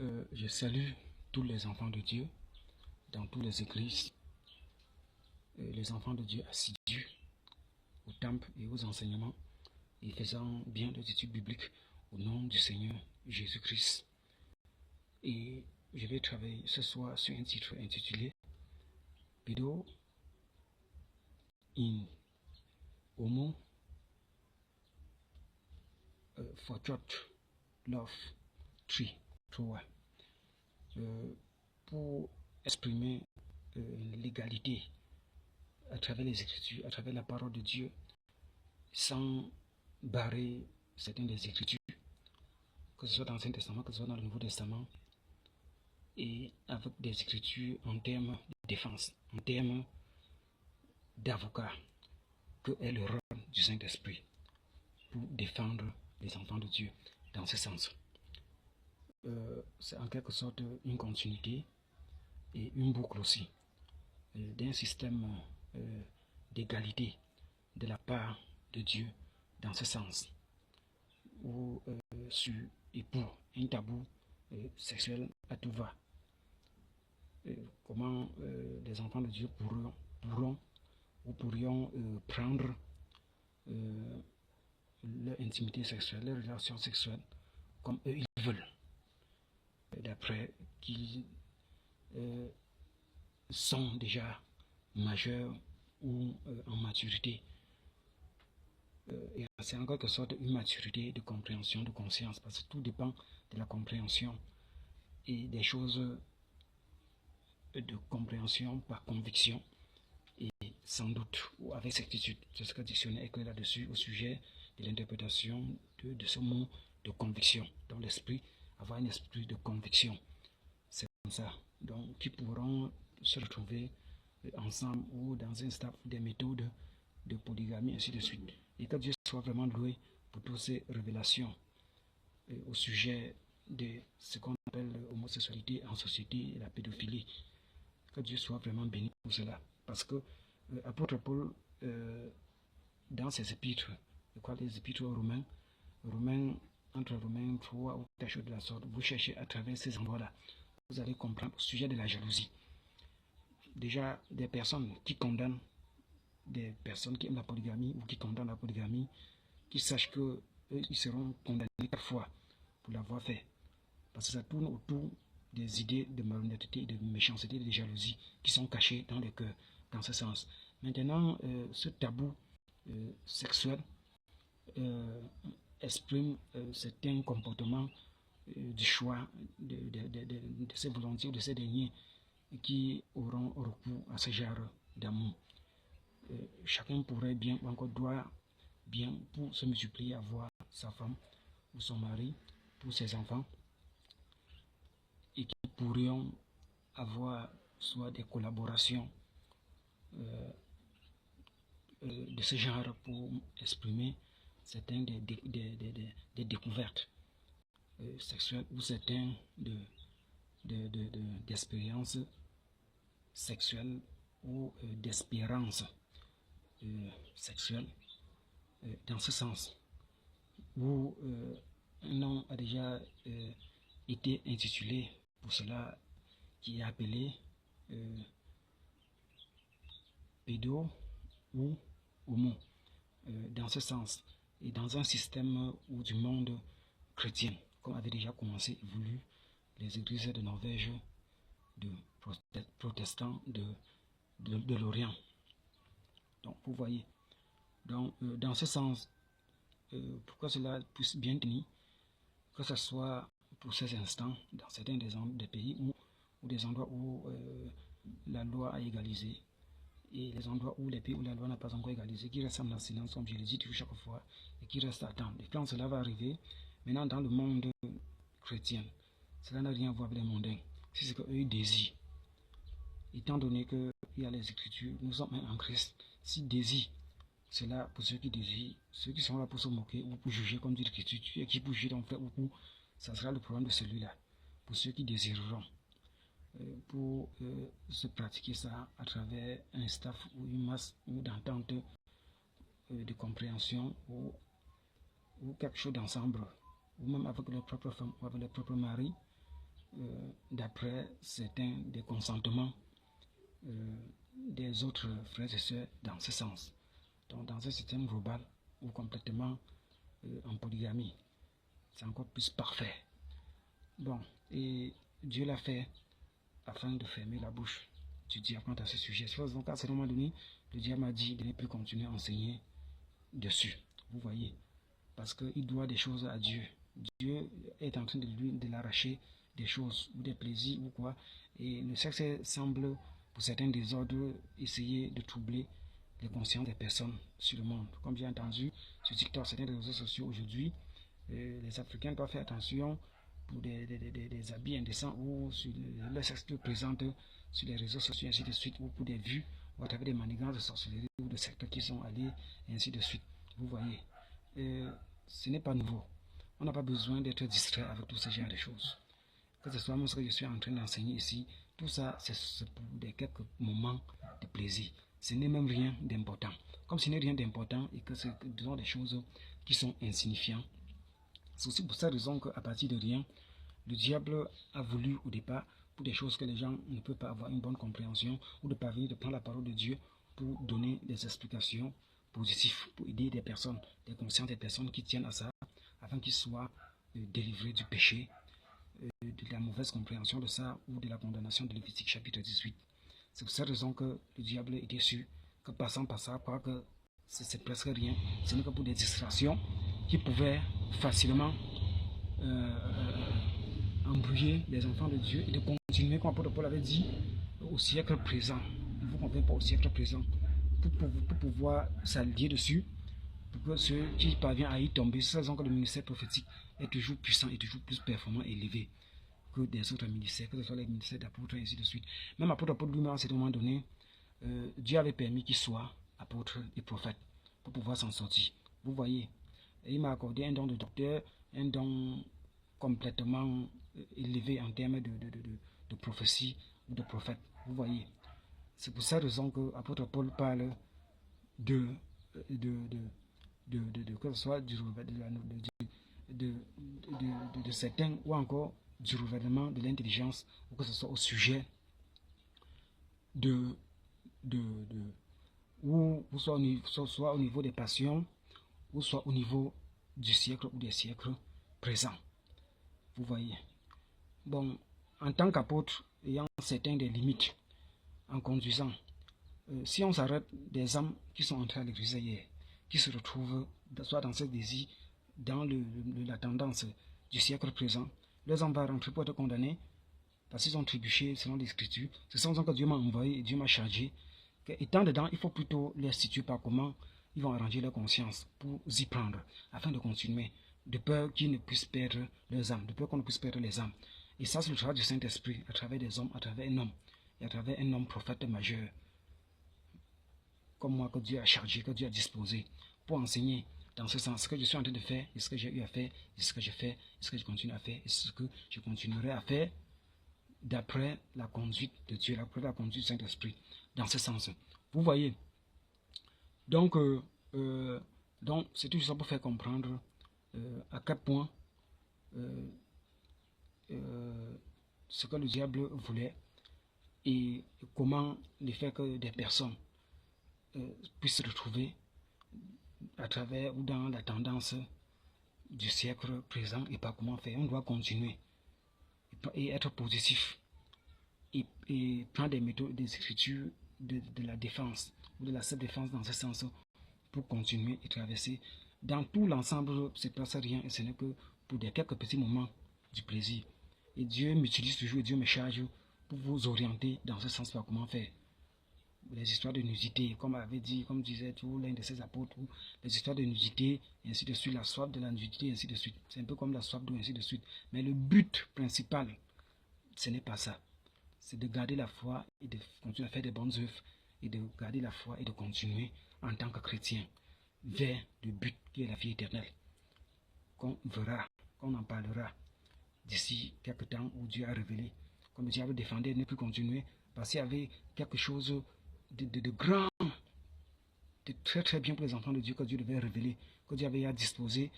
Je salue tous les enfants de Dieu dans toutes les églises, les enfants de Dieu assidus au temple et aux enseignements et faisant bien des études bibliques au nom du Seigneur Jésus-Christ. Et je vais travailler ce soir sur un titre intitulé Pedo in Homo Fortiot Love 3 pour exprimer l'égalité à travers les Écritures, à travers la parole de Dieu, sans barrer certaines des Écritures, que ce soit dans l'Ancien Testament, que ce soit dans le Nouveau Testament, et avec des Écritures en termes de défense, en termes d'avocat, que est le rôle du Saint-Esprit pour défendre les enfants de Dieu dans ce sens. C'est en quelque sorte une continuité et une boucle aussi d'un système d'égalité de la part de Dieu dans ce sens, où sur et pour un tabou sexuel à tout va. Comment les enfants de Dieu pourrions prendre leur intimité sexuelle, leur relation sexuelle comme eux ils veulent, d'après qu'ils sont déjà majeurs ou en maturité. Et c'est en quelque sorte une maturité de compréhension, de conscience, parce que tout dépend de la compréhension et des choses de compréhension par conviction et sans doute ou avec certitude. C'est ce que le dictionnaire écrit là-dessus au sujet de l'interprétation de ce mot de conviction. Dans l'esprit, avoir un esprit de conviction. C'est comme ça. Donc, qui pourront se retrouver ensemble ou dans un staff des méthodes de polygamie, ainsi de suite. Et que Dieu soit vraiment loué pour toutes ces révélations au sujet de ce qu'on appelle l'homosexualité en société et la pédophilie. Que Dieu soit vraiment béni pour cela. Parce que l'apôtre Paul, dans ses épîtres, je crois les épîtres aux Romains, entre Romains 3 ou quelque chose de la sorte, vous cherchez à travers ces endroits-là, vous allez comprendre au sujet de la jalousie. Déjà, des personnes qui condamnent, des personnes qui aiment la polygamie ou qui condamnent la polygamie, qui sachent qu'ils seront condamnés parfois pour l'avoir fait. Parce que ça tourne autour des idées de malhonnêteté, de méchanceté, de jalousie qui sont cachées dans le cœur, dans ce sens. Maintenant, ce tabou sexuel exprime certains comportements du choix de ces volontiers ou de ces derniers qui auront recours à ce genre d'amour. Chacun pourrait bien, ou encore doit bien, pour se multiplier, avoir sa femme ou son mari, pour ses enfants, et qui pourrions avoir soit des collaborations de ce genre pour exprimer certaines des découvertes sexuelles ou certaines d'expériences sexuelles ou d'espérance sexuelle dans ce sens, où un nom a déjà été intitulé pour cela, qui est appelé pédo ou homo, dans ce sens, et dans un système ou du monde chrétien, comme avait déjà commencé et voulu les églises de Norvège, de protestants de l'Orient. Donc, vous voyez, donc, dans ce sens, pourquoi cela puisse bien tenir, que ce soit pour ces instants, dans certains des pays ou des endroits où la loi a égalisé, et les endroits où les pays où la loi n'a pas encore égalisé, qui restent en silence, comme je le dis toujours chaque fois, et qui restent à attendre. Et quand cela va arriver, maintenant dans le monde chrétien, cela n'a rien à voir avec les mondains. C'est ce qu'eux désirent. Étant donné qu'il y a les Écritures, nous sommes en Christ. S'ils désirent cela, pour ceux qui désirent, ceux qui sont là pour se moquer ou pour juger, comme dit l'Écriture, tu es qui pour juger ton frère ou pour, ça sera le problème de celui-là. Pour ceux qui désireront, pour se pratiquer ça à travers un staff ou une masse ou d'entente de compréhension ou quelque chose d'ensemble, ou même avec leur propre femme ou avec leur propre mari, d'après certains des consentements des autres frères et sœurs dans ce sens. Donc dans un système global ou complètement en polygamie, c'est encore plus parfait. Bon, et Dieu l'a fait afin de fermer la bouche du diable quant à ce sujet. Donc à ce moment donné, le diable m'a dit de ne plus continuer à enseigner dessus. Vous voyez, parce qu'il doit des choses à Dieu. Dieu est en train de l'arracher des choses ou des plaisirs ou quoi. Et le sexe semble, pour certains désordres, essayer de troubler les consciences des personnes sur le monde. Comme j'ai entendu sur TikTok, certains réseaux sociaux aujourd'hui, les Africains doivent faire attention pour des habits indécents ou sur le sexe qu'ils présentent sur les réseaux sociaux, ainsi de suite, ou pour des vues, ou à travers des manigances de sorcellerie ou de sectes qui sont allés, et ainsi de suite. Vous voyez, ce n'est pas nouveau. On n'a pas besoin d'être distrait avec tout ce genre de choses. Que ce soit moi ce que je suis en train d'enseigner ici, tout ça, c'est pour quelques moments de plaisir. Ce n'est même rien d'important. Comme ce n'est rien d'important et que ce sont des choses qui sont insignifiantes, c'est aussi pour cette raison qu'à partir de rien, le diable a voulu au départ, pour des choses que les gens ne peuvent pas avoir une bonne compréhension, ou de parvenir de prendre la parole de Dieu pour donner des explications positives, pour aider des personnes, des consciences, des personnes qui tiennent à ça, afin qu'ils soient délivrés du péché, de la mauvaise compréhension de ça, ou de la condamnation de Lévitique chapitre 18. C'est pour cette raison que le diable était sûr que passant par ça, par que c'est presque rien, ce n'est que pour des distractions qui pouvaient facilement embrouiller les enfants de Dieu et de continuer, comme l'apôtre Paul avait dit, au siècle présent. Il ne vous convient pas au siècle présent pour pouvoir s'allier dessus, pour que ceux qui parviennent à y tomber, c'est raison que le ministère prophétique est toujours puissant et toujours plus performant et élevé que des autres ministères, que ce soit les ministères d'apôtres et ainsi de suite. Même l'apôtre Paul lui-même, à ce moment donné, Dieu avait permis qu'il soit apôtre et prophète pour pouvoir s'en sortir. Vous voyez, et il m'a accordé un don de docteur, un don complètement élevé en termes de prophétie ou de prophète. Vous voyez, c'est pour cette raison que l'apôtre Paul parle que ce soit de certains ou encore du gouvernement de l'intelligence, ou que ce soit au sujet ou soit au niveau des passions, ou soit au niveau du siècle ou des siècles présents. Vous voyez. Bon, en tant qu'apôtre, ayant certaines des limites, en conduisant, si on s'arrête des âmes qui sont entrées à l'église hier, qui se retrouvent soit dans ce désir, dans la tendance du siècle présent, leurs âmes vont rentrer pour être condamnées parce qu'ils ont trébuché selon l'écriture. C'est ça que Dieu m'a envoyé et Dieu m'a chargé. Étant dedans, il faut plutôt les situer par comment ils vont arranger leur conscience pour y prendre, afin de continuer, de peur qu'ils ne puissent perdre leurs âmes, de peur qu'on ne puisse perdre les âmes. Et ça, c'est le travail du Saint-Esprit, à travers des hommes, à travers un homme, et à travers un homme prophète majeur, comme moi, que Dieu a chargé, que Dieu a disposé, pour enseigner dans ce sens ce que je suis en train de faire, et ce que j'ai eu à faire, et ce que je fais, et ce que je continue à faire, et ce que je continuerai à faire, d'après la conduite de Dieu, d'après la conduite du Saint-Esprit, dans ce sens. Vous voyez. Donc, c'est tout ça pour faire comprendre à quel point ce que le diable voulait et comment le fait que des personnes puissent se retrouver à travers ou dans la tendance du siècle présent et pas comment faire. On doit continuer et être positif et prendre des méthodes, des écritures de la défense ou de la self-défense dans ce sens pour continuer et traverser. Dans tout l'ensemble, c'est pas ça rien et ce n'est que pour des quelques petits moments du plaisir. Et Dieu m'utilise toujours et Dieu me charge pour vous orienter dans ce sens par comment faire. Les histoires de nudité, comme avait dit, comme disait tout l'un de ses apôtres, les histoires de nudité, et ainsi de suite, la soif de la nudité, et ainsi de suite. C'est un peu comme la soif d'eau, ainsi de suite. Mais le but principal, ce n'est pas ça. C'est de garder la foi et de continuer à faire des bonnes œuvres et de garder la foi et de continuer en tant que chrétien vers le but qui est la vie éternelle. Qu'on verra, qu'on en parlera d'ici quelques temps où Dieu a révélé. Comme le diable défendait, ne plus continuer parce qu'il y avait quelque chose de grand, de très très bien pour les enfants de Dieu que Dieu devait révéler, que Dieu avait à disposer